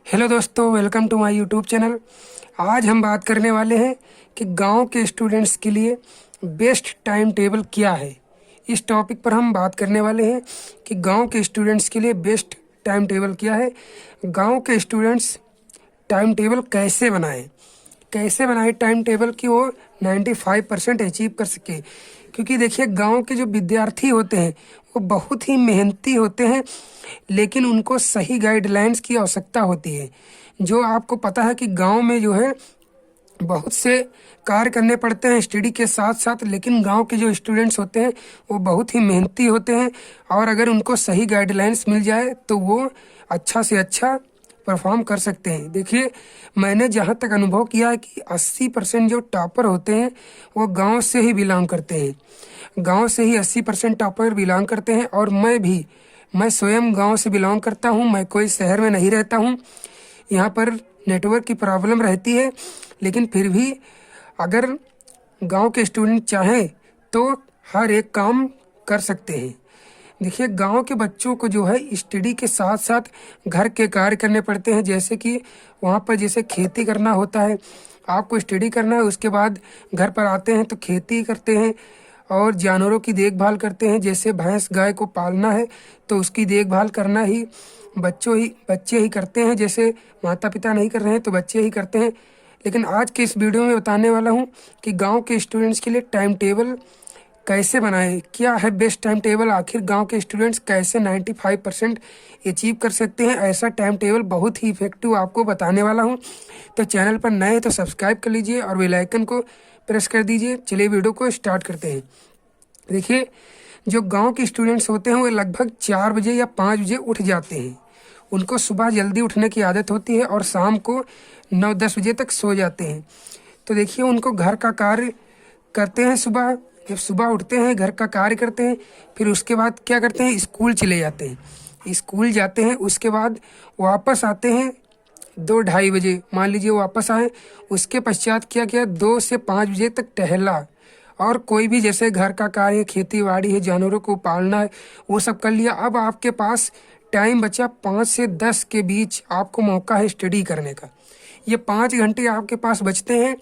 Hello दोस्तों, welcome to my YouTube channel. आज हम बात करने वाले हैं कि गांव के स्टूडेंट्स के लिए बेस्ट टाइम टेबल क्या है। इस टॉपिक पर हम बात करने वाले हैं कि गांव के स्टूडेंट्स के लिए बेस्ट टाइम टेबल क्या है। गांव के स्टूडेंट्स टाइम टेबल कैसे बनाए टाइम टेबल कि वो 95% अचीव कर सके। क्योंकि देखिए, गांव के जो विद्यार्थी होते हैं वो बहुत ही मेहनती होते हैं, लेकिन उनको सही गाइडलाइंस की आवश्यकता होती है। जो आपको पता है कि गांव में जो है बहुत से कार्य करने पड़ते हैं स्टडी के साथ साथ, लेकिन गांव के जो स्टूडेंट्स होते हैं वो बहुत ही मेहनती होते हैं, और अगर उनको सही गाइडलाइंस मिल जाए तो वो अच्छा से अच्छा परफॉर्म कर सकते हैं। देखिए, मैंने जहाँ तक अनुभव किया है कि 80% जो टॉपर होते हैं वो गांव से ही बिलोंग करते हैं। गांव से ही 80% टॉपर बिलोंग करते हैं, और मैं स्वयं गांव से बिलोंग करता हूं। मैं कोई शहर में नहीं रहता हूं। यहाँ पर नेटवर्क की प्रॉब्लम रहती है, लेकिन फिर भी अगर गांव के स्टूडेंट चाहें तो हर एक काम कर सकते हैं। देखिए, गांव के बच्चों को जो है स्टडी के साथ साथ घर के कार्य करने पड़ते हैं। जैसे कि वहाँ पर जैसे खेती करना होता है, आपको स्टडी करना है, उसके बाद घर पर आते हैं तो खेती करते हैं और जानवरों की देखभाल करते हैं। जैसे भैंस गाय को पालना है तो उसकी देखभाल करना ही बच्चे ही करते हैं। जैसे माता पिता नहीं कर रहे हैं तो बच्चे ही करते हैं। लेकिन आज के इस वीडियो में बताने वाला हूँ कि गांव के स्टूडेंट्स के लिए टाइम टेबल कैसे बनाए, क्या है बेस्ट टाइम टेबल। आखिर गांव के स्टूडेंट्स कैसे 95% अचीव कर सकते हैं। ऐसा टाइम टेबल बहुत ही इफेक्टिव आपको बताने वाला हूं। तो चैनल पर नए तो सब्सक्राइब कर लीजिए और बेल आइकन को प्रेस कर दीजिए। चलिए वीडियो को स्टार्ट करते हैं। देखिए, जो गांव के स्टूडेंट्स होते हैं वो लगभग 4 बजे या 5 बजे उठ जाते हैं। उनको सुबह जल्दी उठने की आदत होती है और शाम को 9-10 बजे तक सो जाते हैं। तो देखिए, उनको घर का कार्य करते हैं। जब सुबह उठते हैं घर का कार्य करते हैं, फिर उसके बाद क्या करते हैं, स्कूल चले जाते हैं। स्कूल जाते हैं, उसके बाद वापस आते हैं 2-2:30 बजे। मान लीजिए वापस आए, उसके पश्चात क्या किया, 2 से 5 बजे तक टहला, और कोई भी जैसे घर का कार्य, खेती बाड़ी है, जानवरों को पालना है, वो सब कर लिया। अब आपके पास टाइम बचा 5 से 10 के बीच, आपको मौका है स्टडी करने का। ये 5 घंटे आपके पास बचते हैं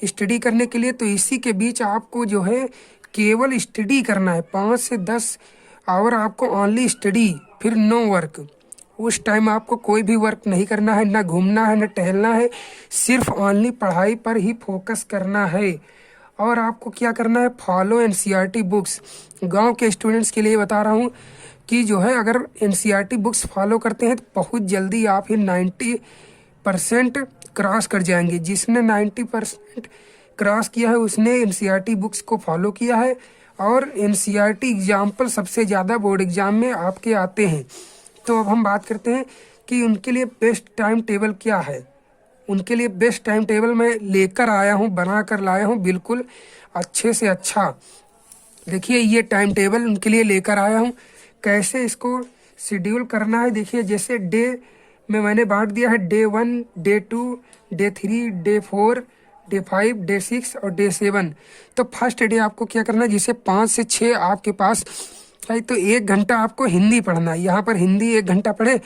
स्टडी करने के लिए। तो इसी के बीच आपको जो है केवल स्टडी करना है। 5 से 10 आवर आपको ओनली स्टडी, फिर नो वर्क। उस टाइम आपको कोई भी वर्क नहीं करना है, ना घूमना है, ना टहलना है, सिर्फ ओनली पढ़ाई पर ही फोकस करना है। और आपको क्या करना है, फॉलो एनसीईआरटी बुक्स। गांव के स्टूडेंट्स के लिए बता रहा हूँ कि जो है अगर एनसीईआरटी बुक्स फॉलो करते हैं तो बहुत जल्दी आप ही 90% क्रॉस कर जाएंगे। जिसने 90% क्रॉस किया है उसने एनसीईआरटी बुक्स को फॉलो किया है, और एनसीईआरटी एग्जाम्पल सबसे ज़्यादा बोर्ड एग्जाम में आपके आते हैं। तो अब हम बात करते हैं कि उनके लिए बेस्ट टाइम टेबल क्या है। उनके लिए बेस्ट टाइम टेबल मैं लेकर आया हूँ, बना कर लाया हूँ, बिल्कुल अच्छे से अच्छा। देखिए, ये टाइम टेबल उनके लिए लेकर आया हूँ। कैसे इसको शेड्यूल करना है, देखिए जैसे डे में मैंने बांट दिया है day 1, day 2, day 3, day 4, day 5, day 6 और डे 7। तो फर्स्ट डे आपको क्या करना है, जिसे 5 से 6 आपके पास है, तो 1 घंटा आपको हिंदी पढ़ना है। यहाँ पर हिंदी 1 घंटा पढ़े।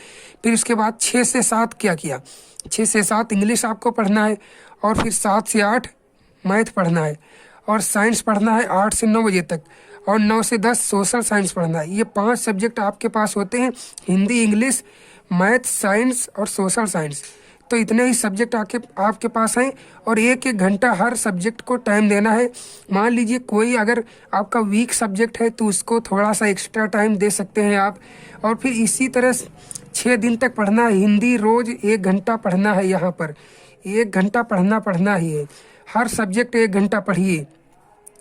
फिर उसके बाद 6 से 7 क्या किया, 6 से 7 इंग्लिश आपको पढ़ना है, और फिर 7 से 8 मैथ पढ़ना है, और साइंस पढ़ना है 8 से 9 बजे तक, और 9 से 10 सोशल साइंस पढ़ना है। ये 5 सब्जेक्ट आपके पास होते हैं, हिंदी, इंग्लिश, मैथ, साइंस और सोशल साइंस। तो इतने ही सब्जेक्ट आपके पास हैं, और 1-1 घंटा हर सब्जेक्ट को टाइम देना है। मान लीजिए कोई अगर आपका वीक सब्जेक्ट है तो उसको थोड़ा सा एक्स्ट्रा टाइम दे सकते हैं आप। और फिर इसी तरह 6 दिन तक पढ़ना है। हिंदी रोज 1 घंटा पढ़ना है। यहाँ पर 1 घंटा पढ़ना ही है। हर सब्जेक्ट 1 घंटा पढ़िए।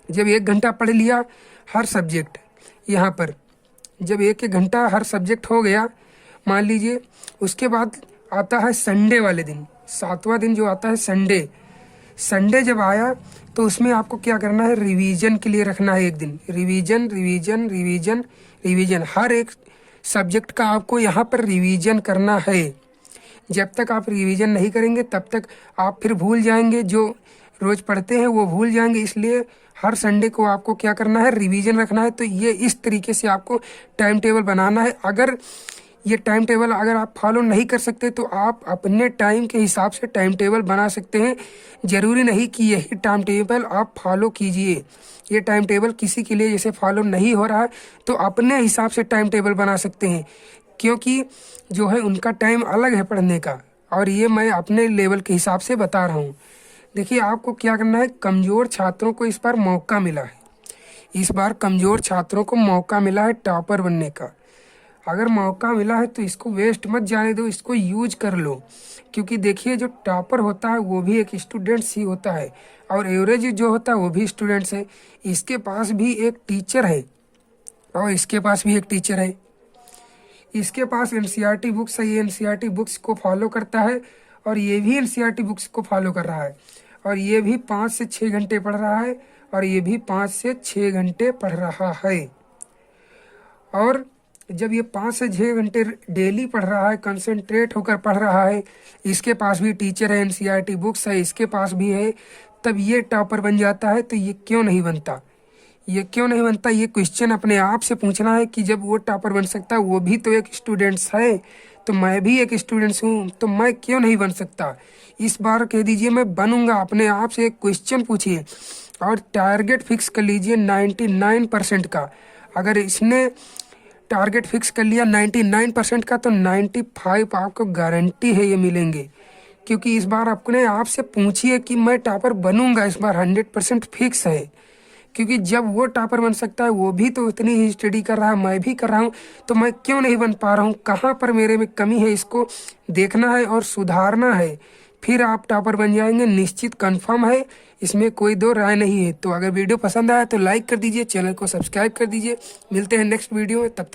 जब 1 घंटा पढ़ लिया हर सब्जेक्ट, यहाँ पर जब 1-1 घंटा हर सब्जेक्ट हो गया, मान लीजिए उसके बाद आता है संडे वाले दिन, 7वां दिन जो आता है संडे जब आया तो उसमें आपको क्या करना है, रिवीजन के लिए रखना है 1 दिन। रिवीजन रिवीजन रिवीजन रिवीजन, हर एक सब्जेक्ट का आपको यहाँ पर रिवीजन करना है। जब तक आप रिवीजन नहीं करेंगे तब तक आप फिर भूल जाएंगे, जो रोज पढ़ते हैं वो भूल जाएंगे। इसलिए हर संडे को आपको क्या करना है, रिवीजन रखना है। तो ये इस तरीके से आपको टाइम टेबल बनाना है। अगर ये टाइम टेबल अगर आप फॉलो नहीं कर सकते तो आप अपने टाइम के हिसाब से टाइम टेबल बना सकते हैं। ज़रूरी नहीं कि यही टाइम टेबल आप फॉलो कीजिए। ये टाइम टेबल किसी के लिए जैसे फॉलो नहीं हो रहा है तो अपने हिसाब से टाइम टेबल बना सकते हैं, क्योंकि जो है उनका टाइम अलग है पढ़ने का, और ये मैं अपने लेवल के हिसाब से बता रहा हूँ। देखिए, आपको क्या करना है, कमज़ोर छात्रों को इस बार मौका मिला है। इस बार कमज़ोर छात्रों को मौका मिला है टॉपर बनने का। अगर मौका मिला है तो इसको वेस्ट मत जाने दो, इसको यूज कर लो। क्योंकि देखिए, जो टॉपर होता है वो भी एक स्टूडेंट्स ही होता है, और एवरेज जो होता है वो भी स्टूडेंट्स है। इसके पास भी एक टीचर है और इसके पास भी एक टीचर है। इसके पास एनसीईआरटी बुक्स है, ये एनसीईआरटी बुक्स को फॉलो करता है, और ये भी एनसीईआरटी बुक्स को फॉलो कर रहा है, और ये भी 5 से 6 घंटे पढ़ रहा है, और ये भी 5 से 6 घंटे पढ़ रहा है। और जब ये 5 से 6 घंटे डेली पढ़ रहा है, कंसंट्रेट होकर पढ़ रहा है, इसके पास भी टीचर है, एनसीईआरटी बुक्स है, इसके पास भी है, तब ये टॉपर बन जाता है। तो ये क्यों नहीं बनता? ये क्यों नहीं बनता? ये क्वेश्चन अपने आप से पूछना है कि जब वो टॉपर बन सकता है, वो भी तो एक स्टूडेंट्स है, तो मैं भी एक स्टूडेंट्स हूँ, तो मैं क्यों नहीं बन सकता? इस बार कह दीजिए मैं बनूंगा। अपने आप से एक क्वेश्चन पूछिए और टारगेट फिक्स कर लीजिए 99% का। अगर इसने टारगेट फिक्स कर लिया 99% का, तो 95 आपको गारंटी है ये मिलेंगे। क्योंकि इस बार अपने आप से पूछिए कि मैं टॉपर बनूंगा, इस बार 100% फिक्स है। क्योंकि जब वो टॉपर बन सकता है, वो भी तो उतनी ही स्टडी कर रहा है, मैं भी कर रहा हूँ, तो मैं क्यों नहीं बन पा रहा हूँ? कहाँ पर मेरे में कमी है, इसको देखना है और सुधारना है, फिर आप टॉपर बन जाएंगे, निश्चित कंफर्म है, इसमें कोई दो राय नहीं है। तो अगर वीडियो पसंद आया तो लाइक कर दीजिए, चैनल को सब्सक्राइब कर दीजिए। मिलते हैं नेक्स्ट वीडियो में, तब तक